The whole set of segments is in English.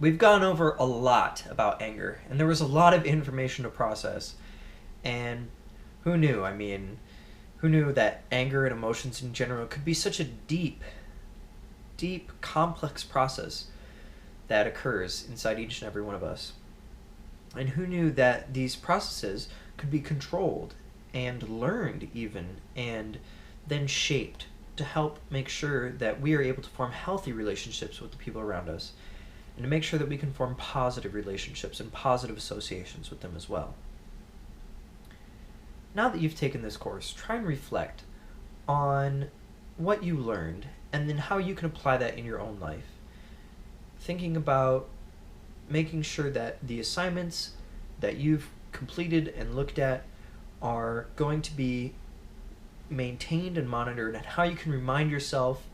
we've gone over a lot about anger, and there was a lot of information to process. And who knew? I mean, who knew that anger and emotions in general could be such a deep, deep, complex process that occurs inside each and every one of us? And who knew that these processes could be controlled and learned, even, and then shaped to help make sure that we are able to form healthy relationships with the people around us, and to make sure that we can form positive relationships and positive associations with them as well. Now that you've taken this course, try and reflect on what you learned and then how you can apply that in your own life. Thinking about making sure that the assignments that you've completed and looked at are going to be maintained and monitored, and how you can remind yourself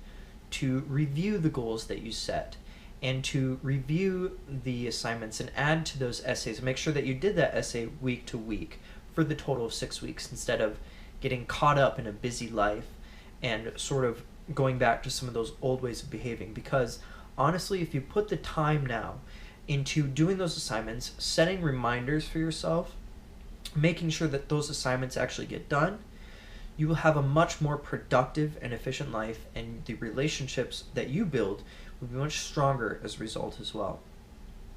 to review the goals that you set and to review the assignments and add to those essays and make sure that you did that essay week to week for the total of 6 weeks, instead of getting caught up in a busy life and sort of going back to some of those old ways of behaving. Because honestly, if you put the time now into doing those assignments, setting reminders for yourself, making sure that those assignments actually get done, you will have a much more productive and efficient life, and the relationships that you build will be much stronger as a result as well.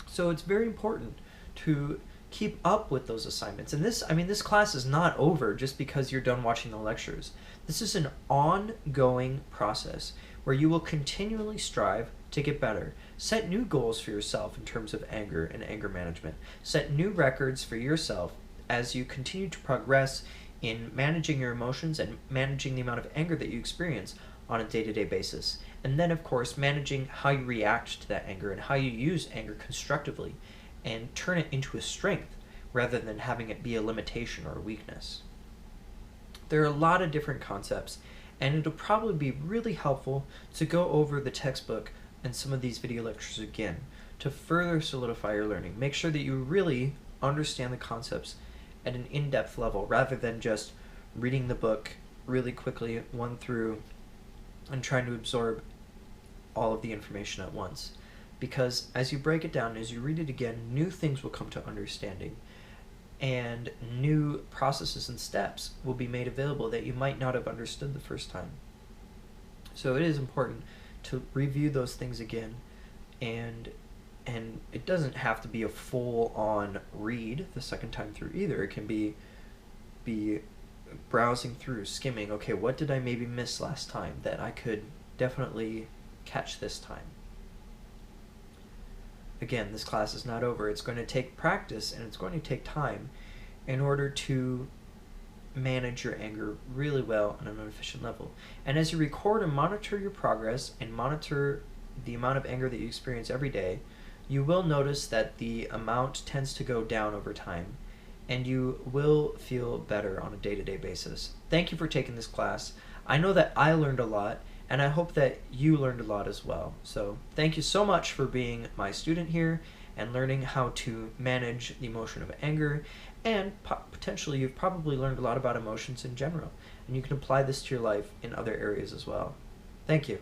So it's very important to keep up with those assignments. And this class is not over just because you're done watching the lectures. This is an ongoing process where you will continually strive to get better. Set new goals for yourself in terms of anger and anger management. Set new records for yourself as you continue to progress in managing your emotions and managing the amount of anger that you experience on a day-to-day basis. And then, of course, managing how you react to that anger and how you use anger constructively and turn it into a strength rather than having it be a limitation or a weakness. There are a lot of different concepts, and it'll probably be really helpful to go over the textbook and some of these video lectures again to further solidify your learning. Make sure that you really understand the concepts at an in-depth level rather than just reading the book really quickly, one through, and trying to absorb all of the information at once. Because as you break it down, as you read it again, new things will come to understanding, and new processes and steps will be made available that you might not have understood the first time. So it is important to review those things again, and it doesn't have to be a full-on read the second time through either. It can be browsing through, skimming, okay, what did I maybe miss last time that I could definitely catch this time? Again, this class is not over. It's going to take practice and it's going to take time in order to manage your anger really well on an efficient level. And as you record and monitor your progress and monitor the amount of anger that you experience every day, you will notice that the amount tends to go down over time, and you will feel better on a day-to-day basis. Thank you for taking this class. I know that I learned a lot, and I hope that you learned a lot as well. So thank you so much for being my student here and learning how to manage the emotion of anger, and potentially you've probably learned a lot about emotions in general, and you can apply this to your life in other areas as well. Thank you.